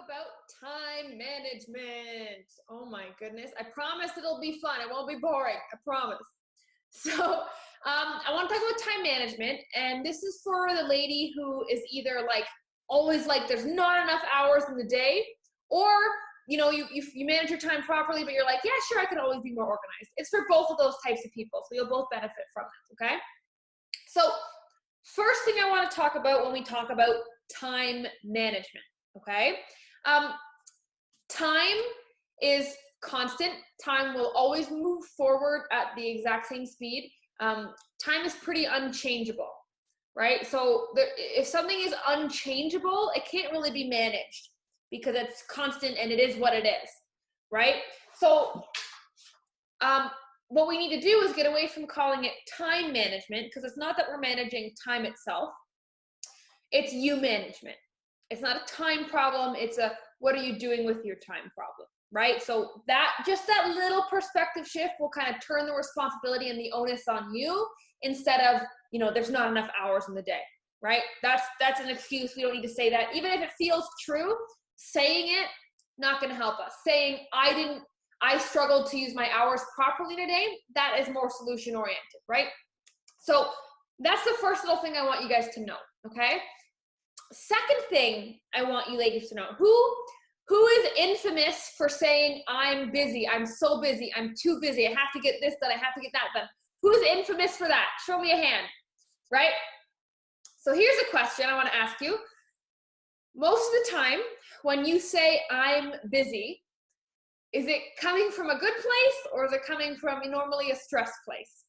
about time management. Oh my goodness. I promise it'll be fun. It won't be boring. I promise. So, I want to talk about time management, and this is for the lady who is either like always like there's not enough hours in the day, or you manage your time properly, but you're like, yeah, sure, I could always be more organized. It's for both of those types of people, so you'll both benefit from it. Okay. So, first thing I want to talk about when we talk about time management. Okay. Time is constant. Time will always move forward at the exact same speed. Time is pretty unchangeable, right? So if something is unchangeable, it can't really be managed because it's constant and it is what it is, right? So what we need to do is get away from calling it time management, because it's not that we're managing time itself. It's you management. It's not a time problem. It's a what are you doing with your time problem, right? So that little perspective shift will kind of turn the responsibility and the onus on you instead of, there's not enough hours in the day, right? That's an excuse. We don't need to say that. Even if it feels true, saying it, not going to help us. Saying I struggled to use my hours properly today, that is more solution oriented, right? So that's the first little thing I want you guys to know, okay? Second thing I want you ladies to know, who is infamous for saying, I'm busy, I'm so busy, I'm too busy, I have to get this done, I have to get that done. Who's infamous for that? Show me a hand, right? So here's a question I want to ask you. Most of the time, when you say I'm busy, is it coming from a good place, or is it coming from normally a stress place?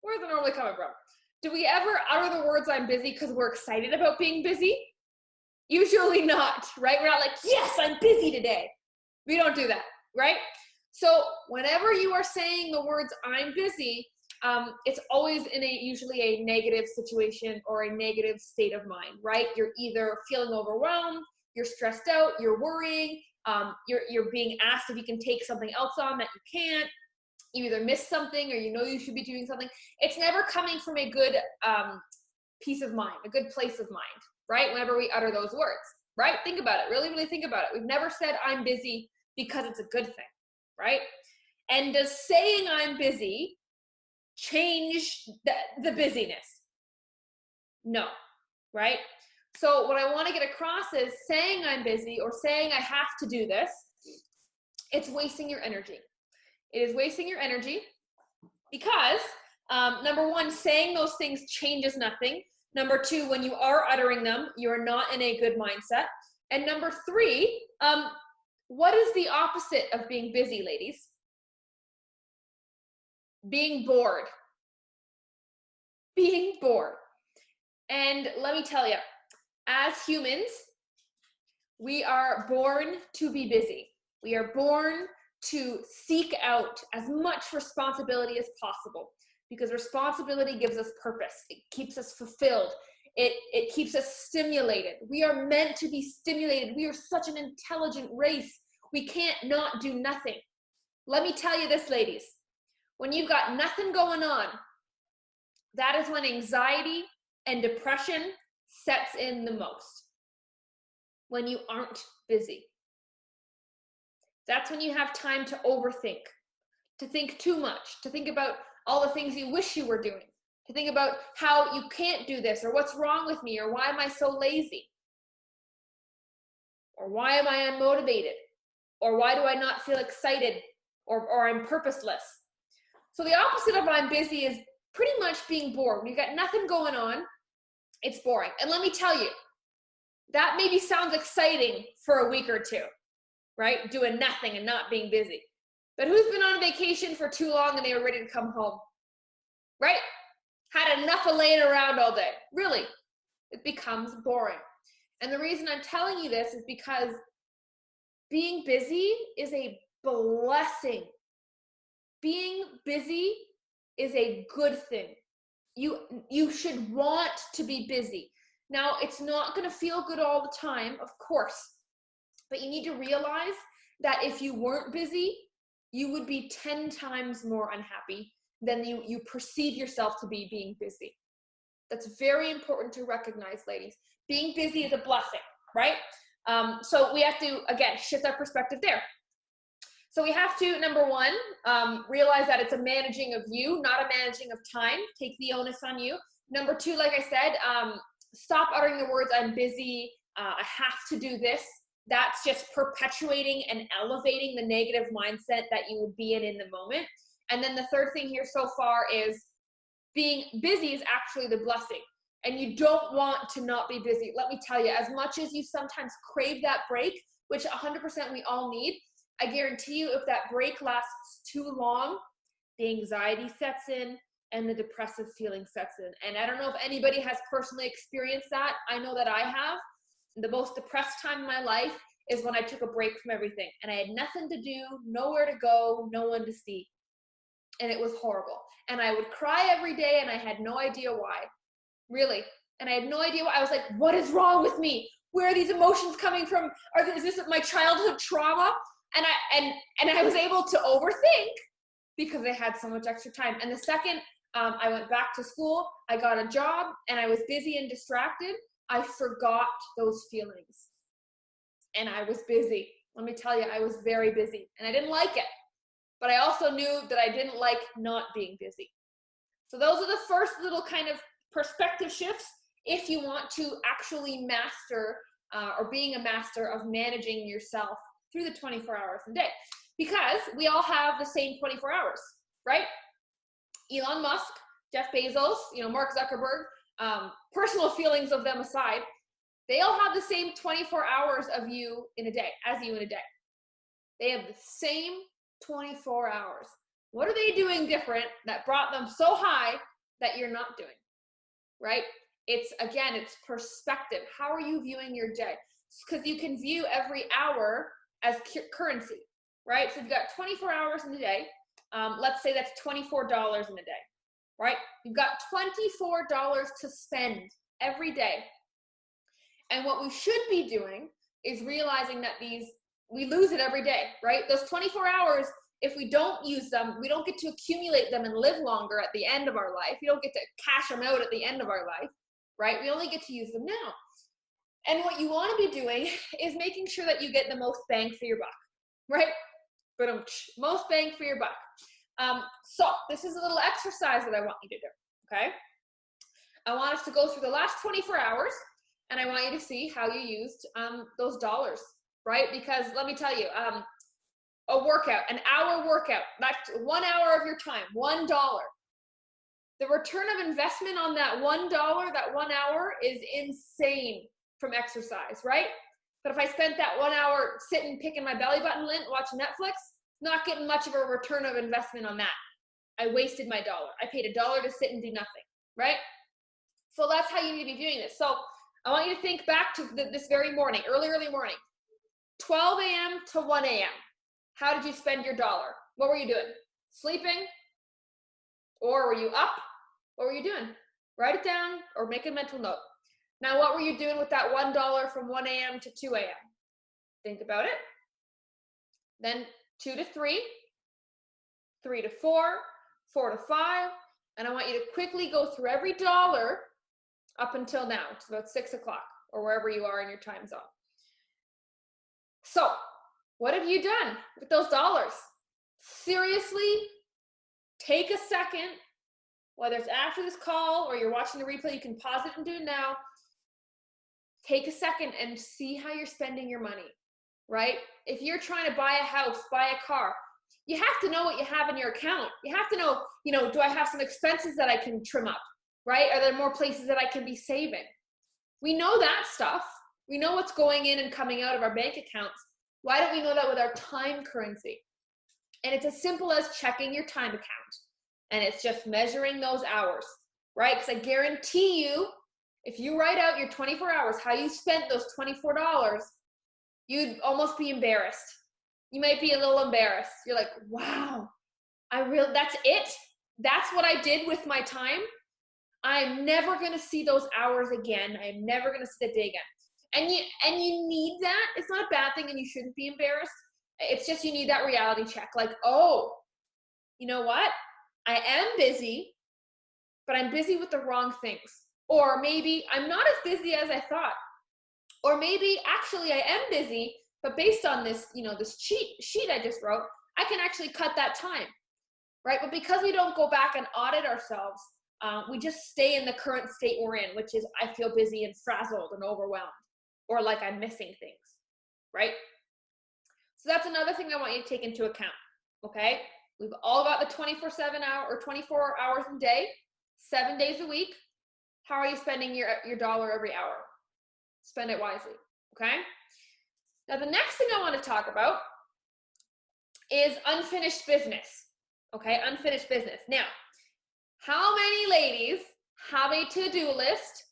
Where is it normally coming from? Do we ever utter the words I'm busy because we're excited about being busy? Usually not, right? We're not like, yes, I'm busy today. We don't do that, right? So whenever you are saying the words I'm busy, it's always in usually a negative situation or a negative state of mind, right? You're either feeling overwhelmed, you're stressed out, you're worrying, you're being asked if you can take something else on that you can't. You either missed something or you should be doing something. It's never coming from a good peace of mind, a good place of mind, right? Whenever we utter those words, right? Think about it. Really, really think about it. We've never said I'm busy because it's a good thing, right? And does saying I'm busy change the busyness? No, right? So what I want to get across is saying I'm busy or saying I have to do this, it's wasting your energy. It is wasting your energy because, number one, saying those things changes nothing. Number two, when you are uttering them, you're not in a good mindset. And number three, what is the opposite of being busy, ladies? Being bored. Being bored. And let me tell you, as humans, we are born to be busy. We are born to seek out as much responsibility as possible, because responsibility gives us purpose. It keeps us fulfilled. It keeps us stimulated. We are meant to be stimulated. We are such an intelligent race. We can't not do nothing. Let me tell you this, ladies. When you've got nothing going on, that is when anxiety and depression sets in the most. When you aren't busy. That's when you have time to overthink, to think too much, to think about all the things you wish you were doing, to think about how you can't do this, or what's wrong with me, or why am I so lazy, or why am I unmotivated, or why do I not feel excited, or I'm purposeless. So the opposite of I'm busy is pretty much being bored. When you've got nothing going on, it's boring. And let me tell you, that maybe sounds exciting for a week or two, right? Doing nothing and not being busy. But who's been on vacation for too long and they were ready to come home, right? Had enough of laying around all day. Really, it becomes boring. And the reason I'm telling you this is because being busy is a blessing. Being busy is a good thing. You should want to be busy. Now, it's not going to feel good all the time, of course, but you need to realize that if you weren't busy, you would be 10 times more unhappy than you perceive yourself to be being busy. That's very important to recognize, ladies. Being busy is a blessing, right? So we have to, again, shift our perspective there. So we have to, number one, realize that it's a managing of you, not a managing of time. Take the onus on you. Number two, like I said, stop uttering the words, I'm busy, I have to do this. That's just perpetuating and elevating the negative mindset that you would be in the moment. And then the third thing here so far is being busy is actually the blessing. And you don't want to not be busy. Let me tell you, as much as you sometimes crave that break, which 100% we all need, I guarantee you if that break lasts too long, the anxiety sets in and the depressive feeling sets in. And I don't know if anybody has personally experienced that. I know that I have. The most depressed time in my life is when I took a break from everything and I had nothing to do, nowhere to go, no one to see. And it was horrible. And I would cry every day and I had no idea why. Really. And I had no idea why. I was like, what is wrong with me? Where are these emotions coming from? Is this my childhood trauma? And I was able to overthink because I had so much extra time. And the second I went back to school, I got a job, and I was busy and distracted, I forgot those feelings. And I was busy. Let me tell you, I was very busy. And I didn't like it. But I also knew that I didn't like not being busy. So those are the first little kind of perspective shifts if you want to actually master or being a master of managing yourself through the 24 hours a day, because we all have the same 24 hours, right? Elon Musk, Jeff Bezos, Mark Zuckerberg, personal feelings of them aside, they all have the same 24 hours of you in a day, as you in a day. They have the same 24 hours. What are they doing different that brought them so high that you're not doing, right? It's perspective. How are you viewing your day? Because you can view every hour as currency, right? So you've got 24 hours in a day. Let's say that's $24 in a day, right? You've got $24 to spend every day. And what we should be doing is realizing that we lose it every day, right? Those 24 hours, if we don't use them, we don't get to accumulate them and live longer at the end of our life. We don't get to cash them out at the end of our life, right? We only get to use them now. And what you want to be doing is making sure that you get the most bang for your buck, right? But most bang for your buck. So this is a little exercise that I want you to do, okay? I want us to go through the last 24 hours, and I want you to see how you used those dollars, right? Because let me tell you, a workout, an hour workout, that's 1 hour of your time, $1. The return of investment on that $1, that 1 hour is insane from exercise, right? But if I spent that 1 hour sitting, picking my belly button lint, watching Netflix, not getting much of a return of investment on that. I wasted my $1. I paid $1 to sit and do nothing, right? So that's how you need to be viewing this. So I want you to think back to this very morning, early morning, 12 a.m. to 1 a.m. How did you spend your $1? What were you doing? Sleeping? Or were you up? What were you doing? Write it down or make a mental note. Now, what were you doing with that $1 from 1 a.m. to 2 a.m.? Think about it. Then 2 to 3, 3 to 4, 4 to 5, and I want you to quickly go through every dollar up until now. It's about 6 o'clock or wherever you are in your time zone. So, what have you done with those dollars? Seriously, take a second, whether it's after this call or you're watching the replay, you can pause it and do it now. Take a second and see how you're spending your money, right? If you're trying to buy a house, buy a car, you have to know what you have in your account. You have to know, do I have some expenses that I can trim up, right? Are there more places that I can be saving? We know that stuff. We know what's going in and coming out of our bank accounts. Why don't we know that with our time currency? And it's as simple as checking your time account. And it's just measuring those hours, right? Because I guarantee you, if you write out your 24 hours, how you spent those $24, you'd almost be embarrassed. You might be a little embarrassed. You're like, wow, that's it? That's what I did with my time? I'm never going to see those hours again. I'm never going to see the day again. And you need that. It's not a bad thing and you shouldn't be embarrassed. It's just you need that reality check. Like, oh, you know what? I am busy, but I'm busy with the wrong things. Or maybe I'm not as busy as I thought. Or maybe actually I am busy, but based on this, this cheat sheet I just wrote, I can actually cut that time, right? But because we don't go back and audit ourselves, we just stay in the current state we're in, which is I feel busy and frazzled and overwhelmed, or like I'm missing things, right? So that's another thing I want you to take into account, okay? We've all got the 24/7 hour or 24 hours a day, 7 days a week. How are you spending your dollar every hour? Spend it wisely, okay? Now, the next thing I want to talk about is unfinished business, okay? Unfinished business. Now, how many ladies have a to-do list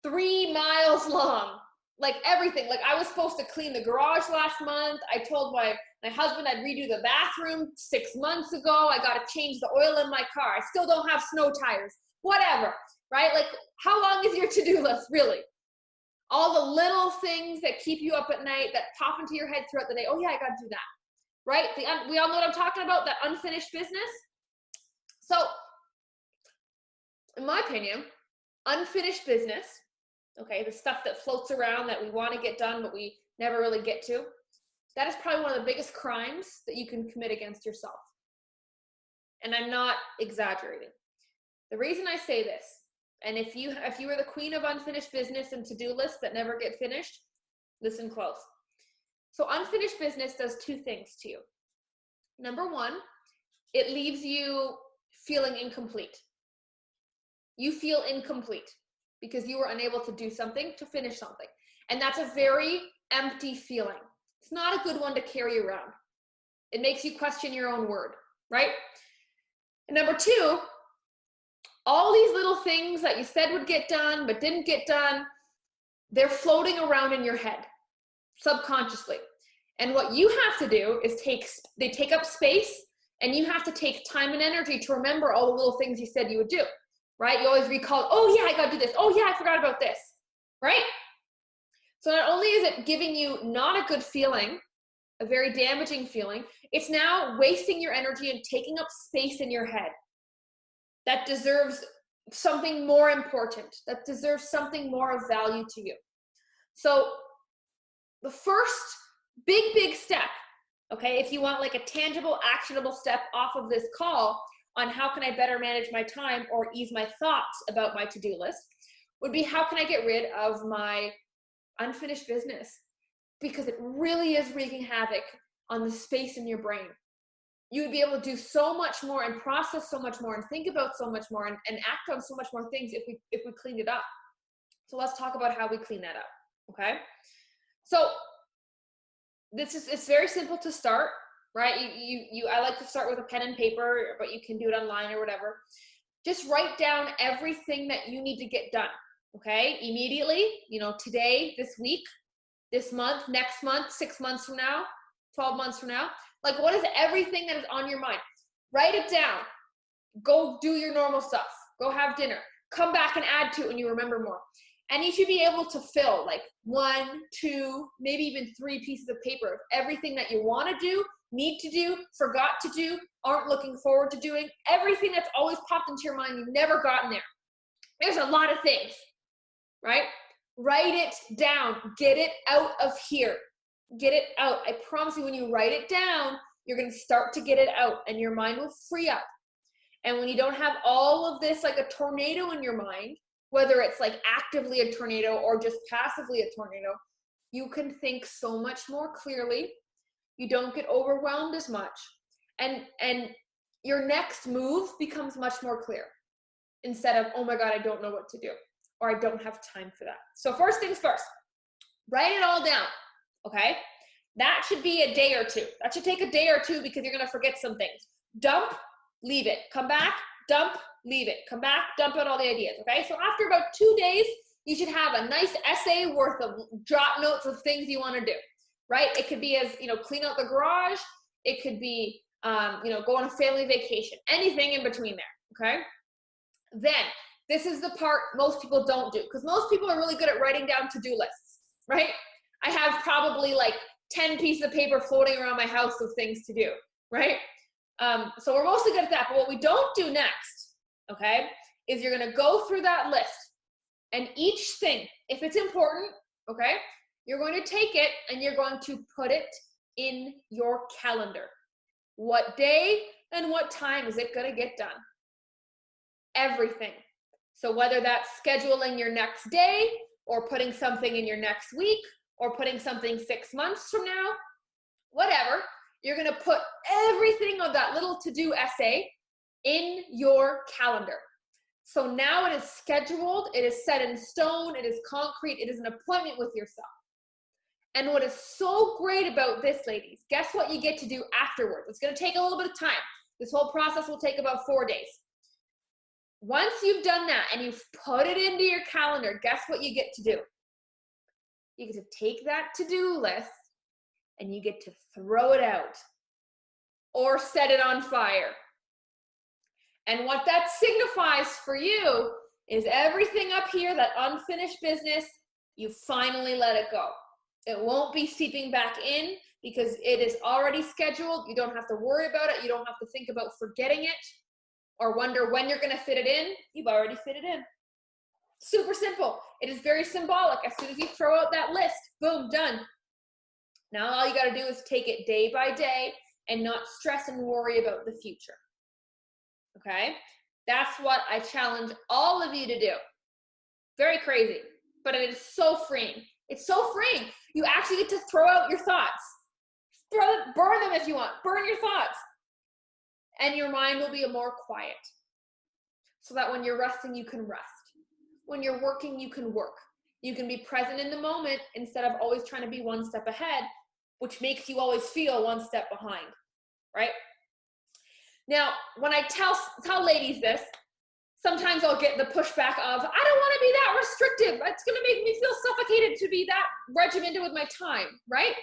3 miles long? Like everything. Like I was supposed to clean the garage last month. I told my husband I'd redo the bathroom 6 months ago. I got to change the oil in my car. I still don't have snow tires. Whatever, right? Like how long is your to-do list, really? All the little things that keep you up at night, that pop into your head throughout the day. Oh yeah, I got to do that, right? We all know what I'm talking about, that unfinished business. So, in my opinion, unfinished business, okay, the stuff that floats around that we want to get done, but we never really get to, that is probably one of the biggest crimes that you can commit against yourself. And I'm not exaggerating. The reason I say this, and if you are the queen of unfinished business and to-do lists that never get finished, listen close. So unfinished business does 2 things to you. Number 1, it leaves you feeling incomplete. You feel incomplete because you were unable to do something, to finish something. And that's a very empty feeling. It's not a good one to carry around. It makes you question your own word, right? And number 2, all these little things that you said would get done but didn't get done, they're floating around in your head subconsciously. And what you have to do is they take up space, and you have to take time and energy to remember all the little things you said you would do, right? You always recall, oh yeah, I got to do this. Oh yeah, I forgot about this, right? So not only is it giving you not a good feeling, a very damaging feeling, it's now wasting your energy and taking up space in your head. That deserves something more important, that deserves something more of value to you. So the first big step, okay, if you want like a tangible, actionable step off of this call on how can I better manage my time or ease my thoughts about my to-do list, would be how can I get rid of my unfinished business? Because it really is wreaking havoc on the space in your brain. You would be able to do so much more and process so much more and think about so much more and act on so much more things if we cleaned it up. So let's talk about how we clean that up, okay? So it's very simple to start, right? I like to start with a pen and paper, but you can do it online or whatever. Just write down everything that you need to get done, okay? Immediately, today, this week, this month, next month, 6 months from now, 12 months from now. Like, what is everything that is on your mind? Write it down. Go do your normal stuff. Go have dinner. Come back and add to it when you remember more. And you should be able to fill like 1, 2, maybe even 3 pieces of paper of everything that you want to do, need to do, forgot to do, aren't looking forward to doing, everything that's always popped into your mind you've never gotten there. There's a lot of things, right? Write it down. Get it out of here. Get it out. I promise you, when you write it down, you're going to start to get it out and your mind will free up. And when you don't have all of this like a tornado in your mind, whether it's like actively a tornado or just passively a tornado, you can think so much more clearly. You don't get overwhelmed as much. And your next move becomes much more clear instead of, oh my God, I don't know what to do, or I don't have time for that. So first things first, write it all down, okay? That should be a day or 2. That should take a day or 2 because you're gonna forget some things. Dump, leave it. Come back, dump, leave it. Come back, dump out all the ideas, okay? So after about 2 days, you should have a nice essay worth of jot notes of things you wanna do, right? It could be as, clean out the garage. It could be, go on a family vacation, anything in between there, okay? Then, this is the part most people don't do, because most people are really good at writing down to-do lists, right? I have probably like 10 pieces of paper floating around my house of things to do, right? So we're mostly good at that, but what we don't do next, okay, is you're gonna go through that list, and each thing, if it's important, okay, You're going to take it and you're going to put it in your calendar. What day and what time is it going to get done? Everything. So whether that's scheduling your next day or putting something in your next week or putting something 6 months from now, whatever, you're going to put everything of that little to-do essay in your calendar. So now it is scheduled, it is set in stone, it is concrete, it is an appointment with yourself. And what is so great about this, ladies, guess what you get to do afterwards? It's going to take a little bit of time. This whole process will take about 4 days. Once you've done that and you've put it into your calendar, guess what you get to do? You get to take that to-do list and you get to throw it out or set it on fire. And what that signifies for you is everything up here, that unfinished business, you finally let it go. It won't be seeping back in because it is already scheduled. You don't have to worry about it. You don't have to think about forgetting it or wonder when you're going to fit it in. You've already fit it in. Super simple. It is very symbolic. As soon as you throw out that list, boom, done. Now all you got to do is take it day by day and not stress and worry about the future. Okay? That's what I challenge all of you to do. Very crazy, but it is so freeing. It's so freeing. You actually get to throw out your thoughts. Burn them if you want. Burn your thoughts. And your mind will be more quiet. So that when you're resting, you can rest. When you're working, you can work. You can be present in the moment instead of always trying to be one step ahead, which makes you always feel one step behind, right? Now, when I tell ladies this, sometimes I'll get the pushback of, I don't want to be that restrictive. It's going to make me feel suffocated to be that regimented with my time, right?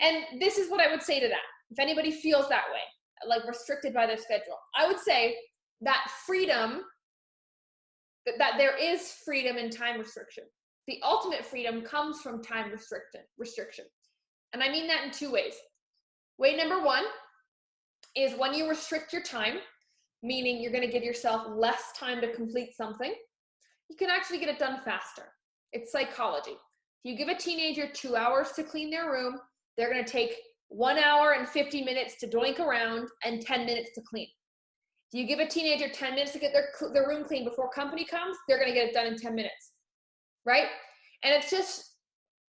And this is what I would say to that. If anybody feels that way, like restricted by their schedule, I would say that freedom, that there is freedom in time restriction. The ultimate freedom comes from time restriction. And I mean that in 2 ways. Way number 1 is when you restrict your time, meaning you're going to give yourself less time to complete something, you can actually get it done faster. It's psychology. If you give a teenager 2 hours to clean their room, they're going to take 1 hour and 50 minutes to doink around and 10 minutes to clean. If you give a teenager 10 minutes to get their room clean before company comes, they're going to get it done in 10 minutes, right? And it's just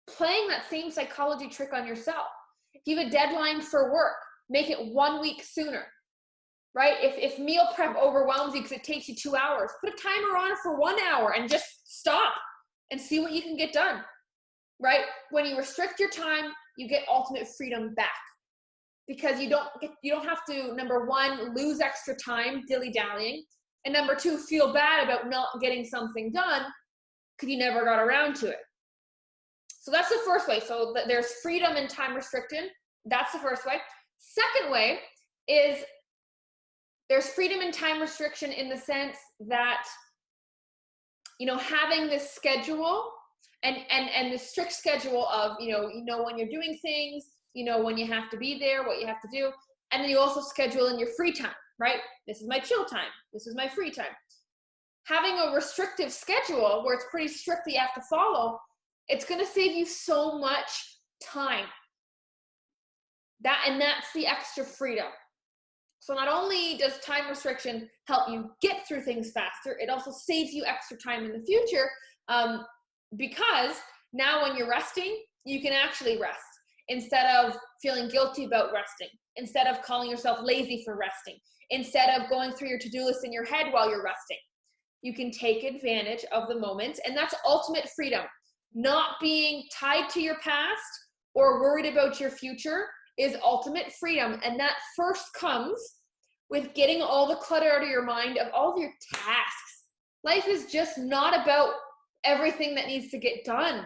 playing that same psychology trick on yourself. If you have a deadline for work, make it 1 week sooner, right? If meal prep overwhelms you because it takes you 2 hours, put a timer on for 1 hour and just stop and see what you can get done, right? When you restrict your time, you get ultimate freedom back because you don't have to, number 1, lose extra time dilly-dallying, and number 2, feel bad about not getting something done because you never got around to it. So that's the first way. So there's freedom in time restriction. That's the first way. Second way is there's freedom in time restriction in the sense that, having this schedule and the strict schedule of, when you're doing things, when you have to be there, what you have to do. And then you also schedule in your free time, right? This is my chill time. This is my free time. Having a restrictive schedule where it's pretty strict that you have to follow, it's going to save you so much time. That's the extra freedom. So not only does time restriction help you get through things faster, it also saves you extra time in the future because now when you're resting, you can actually rest instead of feeling guilty about resting, instead of calling yourself lazy for resting, instead of going through your to-do list in your head while you're resting. You can take advantage of the moment, and that's ultimate freedom. Not being tied to your past or worried about your future is ultimate freedom. And that first comes with getting all the clutter out of your mind of all of your tasks. Life is just not about everything that needs to get done.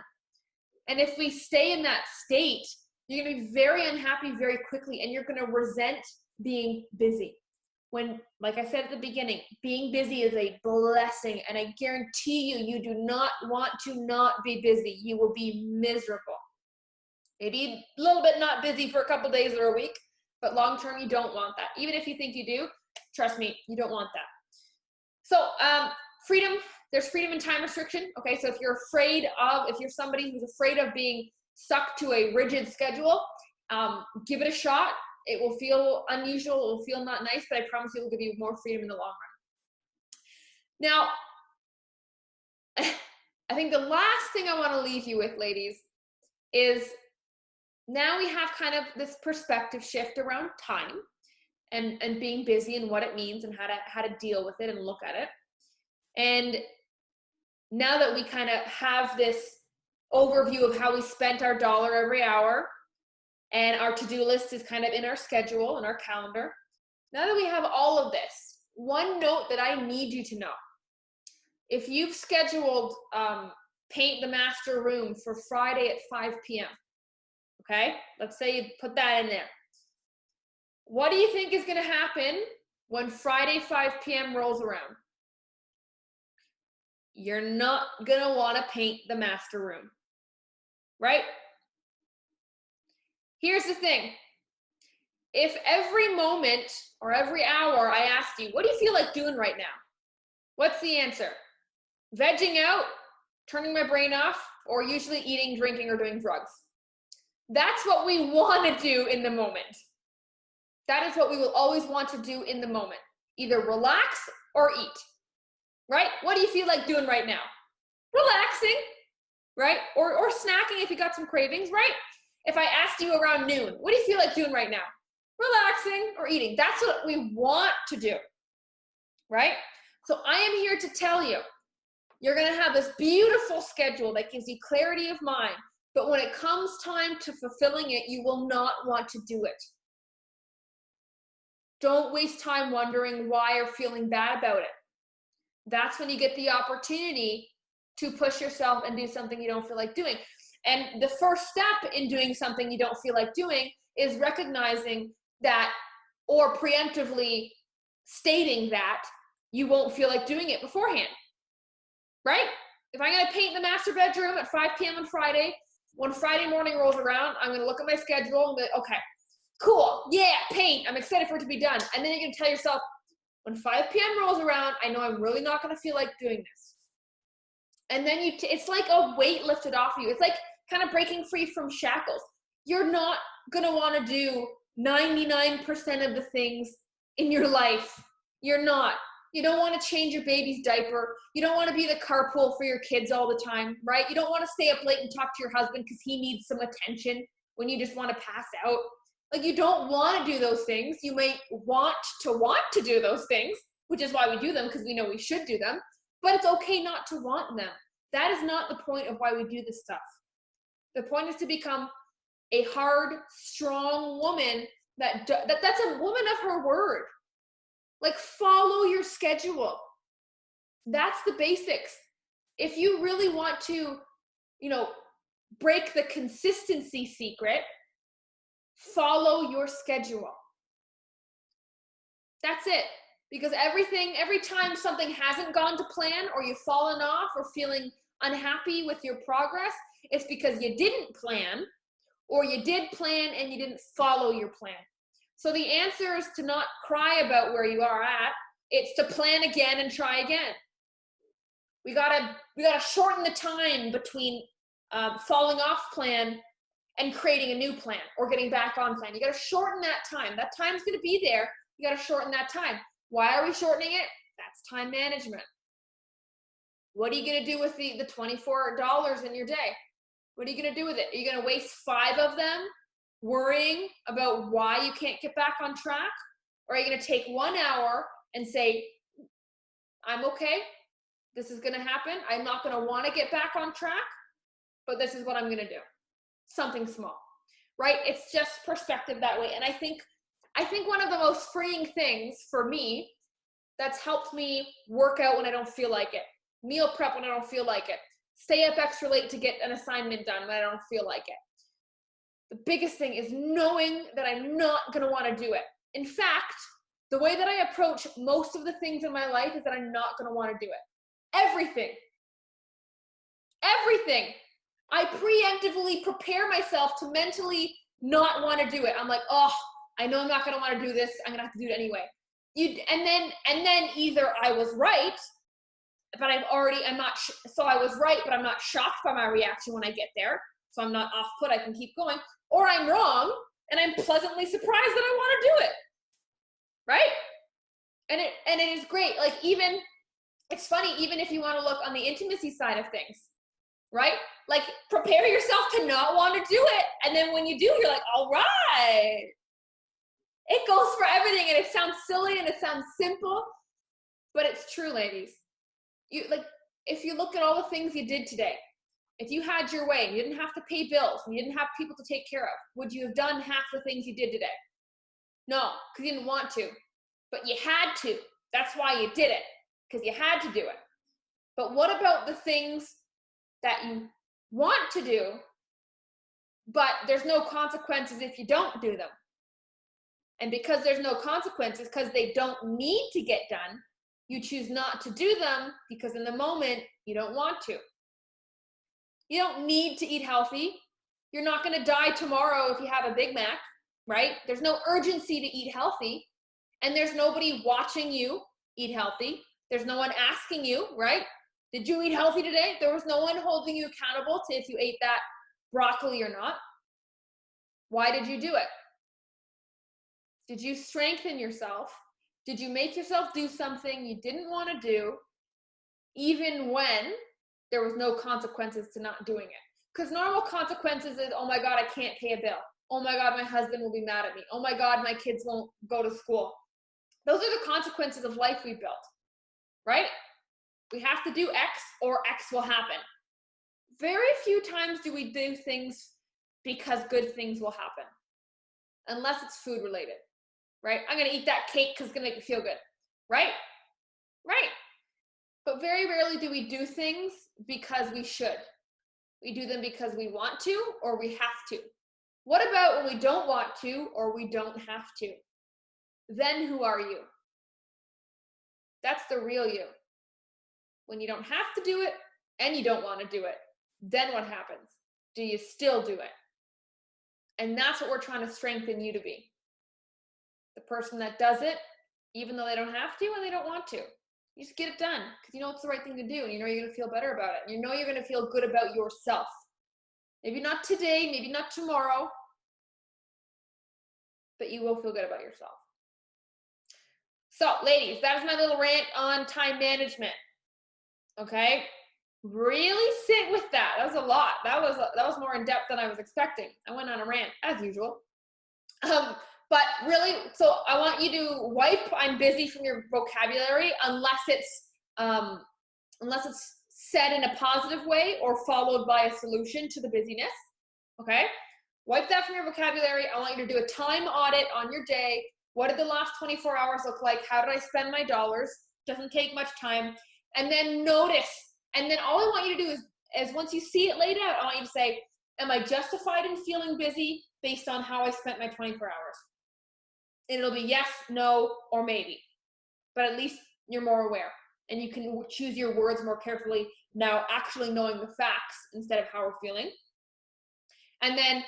And if we stay in that state, you're going to be very unhappy very quickly, and you're going to resent being busy. When, like I said at the beginning, being busy is a blessing, and I guarantee you do not want to not be busy. You will be miserable. Maybe a little bit not busy for a couple days or a week, but long-term, you don't want that. Even if you think you do, trust me, you don't want that. So freedom, there's freedom and time restriction. Okay, so if you're somebody who's afraid of being stuck to a rigid schedule, give it a shot. It will feel unusual, it will feel not nice, but I promise you it will give you more freedom in the long run. Now, I think the last thing I want to leave you with, ladies, is now we have kind of this perspective shift around time and being busy and what it means and how to deal with it and look at it. And now that we kind of have this overview of how we spent our dollar every hour, and our to-do list is kind of in our schedule and our calendar, now that we have all of this, one note that I need you to know: if you've scheduled paint the master room for Friday at 5 p.m., okay, let's say you put that in there, what do you think is going to happen when Friday 5 p.m. rolls around? You're not going to want to paint the master room, right? Here's the thing. If every moment or every hour I ask you, what do you feel like doing right now? What's the answer? Vegging out, turning my brain off, or usually eating, drinking, or doing drugs? That's what we want to do in the moment. That is what we will always want to do in the moment. Either relax or eat, right? What do you feel like doing right now? Relaxing, right? Or snacking if you got some cravings, right? If I asked you around noon, what do you feel like doing right now? Relaxing or eating. That's what we want to do, right? So I am here to tell you, you're going to have this beautiful schedule that gives you clarity of mind, but when it comes time to fulfilling it, you will not want to do it. Don't waste time wondering why or feeling bad about it. That's when you get the opportunity to push yourself and do something you don't feel like doing. And the first step in doing something you don't feel like doing is recognizing that, or preemptively stating that you won't feel like doing it beforehand, right? If I'm going to paint the master bedroom at 5 p.m. on Friday, when Friday morning rolls around, I'm going to look at my schedule and be like, okay, cool, yeah, paint, I'm excited for it to be done. And then you're going to tell yourself, when 5 p.m. rolls around, I know I'm really not going to feel like doing this. And then it's like a weight lifted off of you. It's like kind of breaking free from shackles. You're not going to want to do 99% of the things in your life. You're not. You don't want to change your baby's diaper. You don't want to be the carpool for your kids all the time, right? You don't want to stay up late and talk to your husband because he needs some attention when you just want to pass out. Like, you don't want to do those things. You may want to do those things, which is why we do them, because we know we should do them, but it's okay not to want them. That is not the point of why we do this stuff. The point is to become a hard, strong woman that's a woman of her word. Like, follow your schedule. That's the basics. If you really want to, break the consistency secret, follow your schedule. That's it. Because every time something hasn't gone to plan, or you've fallen off or feeling unhappy with your progress, it's because you didn't plan, or you did plan and you didn't follow your plan. So the answer is to not cry about where you are at. It's to plan again and try again. We gotta shorten the time between falling off plan and creating a new plan or getting back on plan. You gotta shorten that time. That time's gonna be there. You gotta shorten that time. Why are we shortening it? That's time management. What are you gonna do with the $24 in your day? What are you gonna do with it? Are you gonna waste 5 of them worrying about why you can't get back on track? Or are you gonna take 1 hour and say, I'm okay, this is gonna happen, I'm not gonna wanna get back on track, but this is what I'm gonna do. Something small, right? It's just perspective that way. And I think one of the most freeing things for me that's helped me work out when I don't feel like it, meal prep when I don't feel like it, stay up extra late to get an assignment done when I don't feel like it. The biggest thing is knowing that I'm not going to want to do it. In fact, the way that I approach most of the things in my life is that I'm not going to want to do it. Everything. I preemptively prepare myself to mentally not want to do it. I'm like, oh, I know I'm not going to want to do this. I'm going to have to do it anyway. And then either I was right but I'm not, so I was right, but I'm not shocked by my reaction when I get there. So I'm not off put, I can keep going. Or I'm wrong and I'm pleasantly surprised that I want to do it. Right? And it is great. Like, even, it's funny, even if you want to look on the intimacy side of things, right? Like, prepare yourself to not want to do it. And then when you do, you're like, all right. It goes for everything. And it sounds silly and it sounds simple, but it's true, ladies. You, like, if you look at all the things you did today, if you had your way, you didn't have to pay bills, and you didn't have people to take care of, would you have done half the things you did today? No, because you didn't want to, but you had to. That's why you did it, because you had to do it. But what about the things that you want to do, but there's no consequences if you don't do them? And because there's no consequences, because they don't need to get done, you choose not to do them because in the moment, you don't want to. You don't need to eat healthy. You're not going to die tomorrow if you have a Big Mac, right? There's no urgency to eat healthy. And there's nobody watching you eat healthy. There's no one asking you, right? Did you eat healthy today? There was no one holding you accountable to if you ate that broccoli or not. Why did you do it? Did you strengthen yourself? Did you make yourself do something you didn't want to do, even when there was no consequences to not doing it? Because normal consequences is, oh my God, I can't pay a bill. Oh my God, my husband will be mad at me. Oh my God, my kids won't go to school. Those are the consequences of life we built, right? We have to do X or X will happen. Very few times do we do things because good things will happen, unless it's food related, right? I'm going to eat that cake because it's going to make me feel good, right? Right. But very rarely do we do things because we should. We do them because we want to or we have to. What about when we don't want to or we don't have to? Then who are you? That's the real you. When you don't have to do it and you don't want to do it, then what happens? Do you still do it? And that's what we're trying to strengthen you to be. The person that does it, even though they don't have to and they don't want to. You just get it done because you know it's the right thing to do and you know you're going to feel better about it. And you know you're going to feel good about yourself. Maybe not today, maybe not tomorrow, but you will feel good about yourself. So, ladies, that is my little rant on time management. Okay? Really sit with that. That was a lot. That was more in depth than I was expecting. I went on a rant as usual. But really, so I want you to wipe "I'm busy" from your vocabulary unless it's said in a positive way or followed by a solution to the busyness. Okay? Wipe that from your vocabulary. I want you to do a time audit on your day. What did the last 24 hours look like? How did I spend my dollars? Doesn't take much time. And then notice. And then all I want you to do is once you see it laid out, I want you to say, am I justified in feeling busy based on how I spent my 24 hours? And it'll be yes, no, or maybe. But at least you're more aware. And you can choose your words more carefully now, actually knowing the facts instead of how we're feeling. And then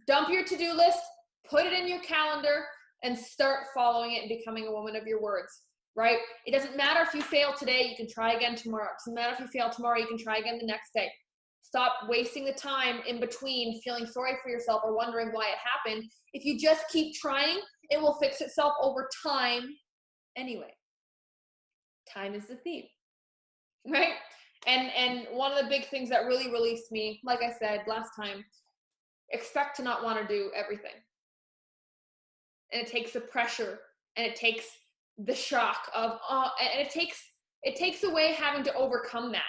dump your to-do list, put it in your calendar, and start following it and becoming a woman of your words, right? It doesn't matter if you fail today, you can try again tomorrow. It doesn't matter if you fail tomorrow, you can try again the next day. Stop wasting the time in between feeling sorry for yourself or wondering why it happened. If you just keep trying, it will fix itself over time anyway. Time is the theme, right? And one of the big things that really released me, like I said last time, expect to not want to do everything. And it takes the pressure and it takes the shock of, and it takes away having to overcome that,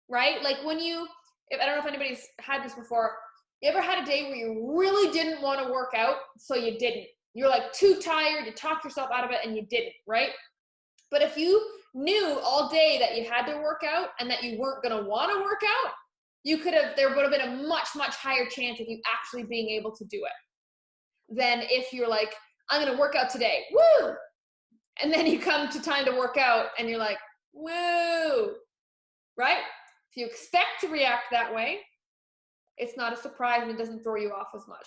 right? Like when I don't know if anybody's had this before, you ever had a day where you really didn't want to work out, so you didn't. You're like too tired, you talked yourself out of it and you didn't, right? But if you knew all day that you had to work out and that you weren't going to want to work out, there would have been a much, much higher chance of you actually being able to do it than if you're like, I'm going to work out today. Woo! And then you come to time to work out and you're like, woo! Right? If you expect to react that way, it's not a surprise and it doesn't throw you off as much.